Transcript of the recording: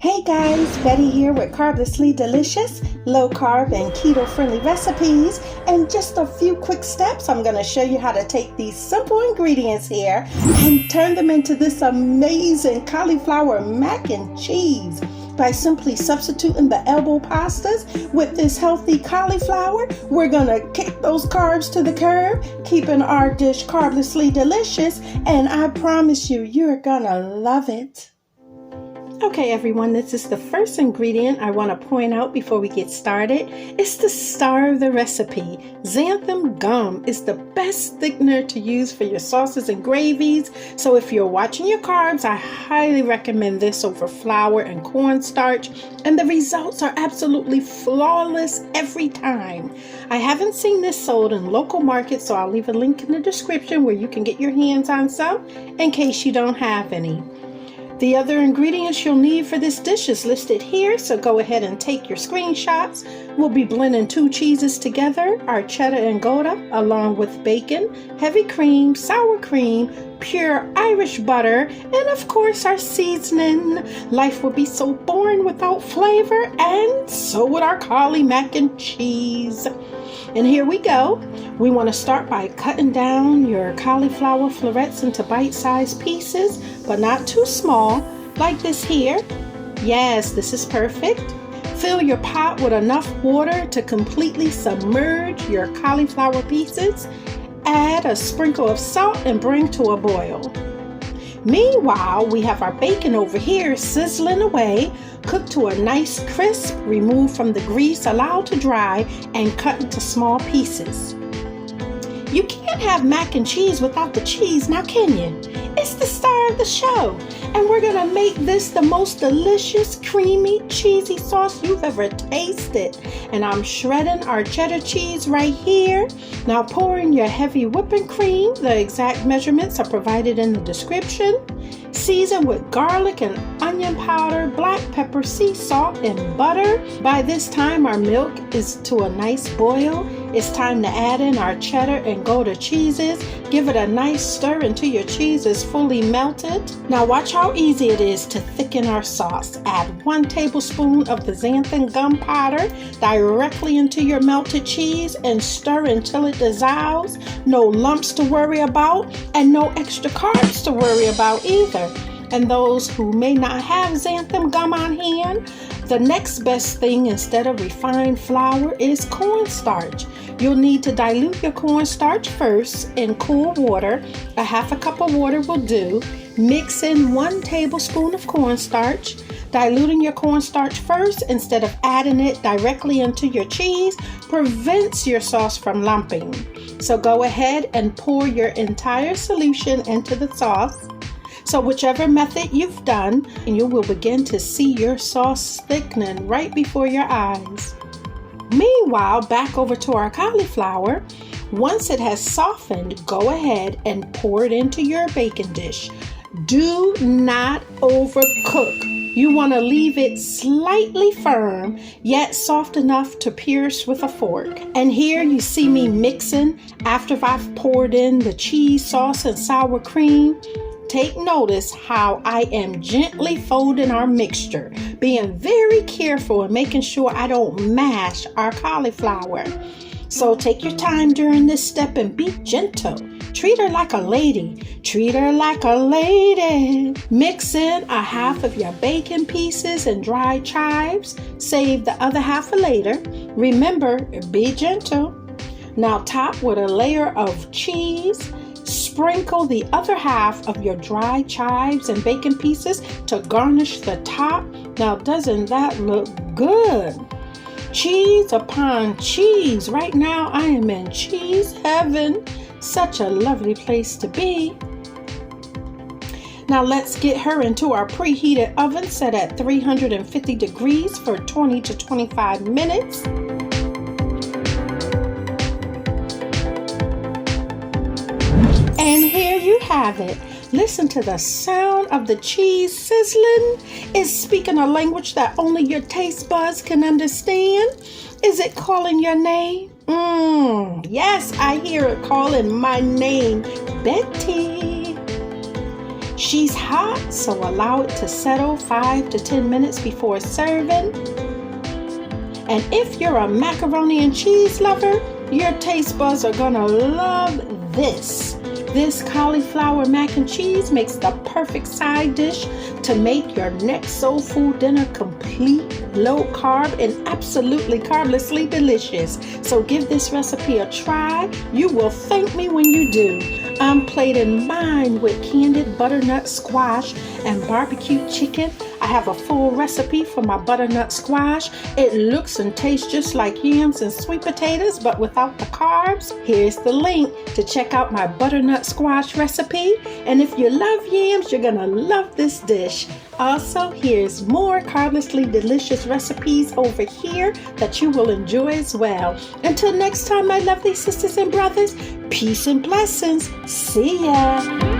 Hey guys, Betty here with Carblessly Delicious, low carb and keto friendly recipes. And just a few quick steps, I'm going to show you how to take these simple ingredients here and turn them into this amazing cauliflower mac and cheese. By simply substituting the elbow pastas with this healthy cauliflower, we're going to kick those carbs to the curb, keeping our dish carblessly delicious, and I promise you, you're going to love it. Okay everyone, this is the first ingredient I want to point out before we get started. It's the star of the recipe. Xanthan gum is the best thickener to use for your sauces and gravies. So if you're watching your carbs, I highly recommend this over flour and cornstarch. And the results are absolutely flawless every time. I haven't seen this sold in local markets, so I'll leave a link in the description where you can get your hands on some in case you don't have any. The other ingredients you'll need for this dish is listed here, so go ahead and take your screenshots. We'll be blending 2 cheeses together, our cheddar and Gouda, along with bacon, heavy cream, sour cream, pure Irish butter, and of course our seasoning. Life would be so boring without flavor, and so would our cauli mac and cheese. And here we go. We want to start by cutting down your cauliflower florets into bite-sized pieces, but not too small, like this here. Yes, this is perfect. Fill your pot with enough water to completely submerge your cauliflower pieces. Add a sprinkle of salt and bring to a boil. Meanwhile, we have our bacon over here sizzling away, cooked to a nice crisp, removed from the grease, allowed to dry, and cut into small pieces. You can't have mac and cheese without the cheese, now can you? It's the star of the show, and we're gonna make this the most delicious, creamy, cheesy sauce you've ever tasted. And I'm shredding our cheddar cheese right here. Now pour in your heavy whipping cream. The exact measurements are provided in the description. Season with garlic and onion powder, black pepper, sea salt, and butter. By this time, our milk is to a nice boil. It's time to add in our cheddar and Gouda cheeses. Give it a nice stir until your cheese is fully melted. Now watch how easy it is to thicken our sauce. Add 1 tablespoon of the xanthan gum powder directly into your melted cheese and stir until it dissolves. No lumps to worry about and no extra carbs to worry about either. And those who may not have xanthan gum on hand, the next best thing instead of refined flour is cornstarch. You'll need to dilute your cornstarch first in cool water. A half a cup of water will do. Mix in 1 tablespoon of cornstarch. Diluting your cornstarch first instead of adding it directly into your cheese prevents your sauce from lumping. So go ahead and pour your entire solution into the sauce. So whichever method you've done, you will begin to see your sauce thickening right before your eyes. Meanwhile, back over to our cauliflower. Once it has softened, go ahead and pour it into your bacon dish. Do not overcook. You want to leave it slightly firm, yet soft enough to pierce with a fork. And here you see me mixing after I've poured in the cheese sauce and sour cream. Take notice how I am gently folding our mixture, being very careful and making sure I don't mash our cauliflower. So take your time during this step and be gentle. Treat her like a lady. Treat her like a lady. Mix in a half of your bacon pieces and dried chives. Save the other half for later. Remember, be gentle. Now top with a layer of cheese. Sprinkle the other half of your dried chives and bacon pieces to garnish the top. Now doesn't that look good? Cheese upon cheese. Right now I am in cheese heaven. Such a lovely place to be. Now let's get her into our preheated oven set at 350 degrees for 20 to 25 minutes. And here you have it. Listen to the sound of the cheese sizzling. It's speaking a language that only your taste buds can understand. Is it calling your name? Yes, I hear it calling my name, Betty. She's hot, so allow it to settle 5 to 10 minutes before serving. And if you're a macaroni and cheese lover, your taste buds are gonna love this. This cauliflower mac and cheese makes the perfect side dish to make your next soul food dinner complete, low carb, and absolutely carblessly delicious. So give this recipe a try. You will thank me when you do. I'm plating mine with candied butternut squash and barbecue chicken. I have a full recipe for my butternut squash. It looks and tastes just like yams and sweet potatoes, but without the carbs. Here's the link to check out my butternut squash recipe. And if you love yams, you're gonna love this dish. Also, here's more carblessly delicious recipes over here that you will enjoy as well. Until next time, my lovely sisters and brothers, peace and blessings. See ya.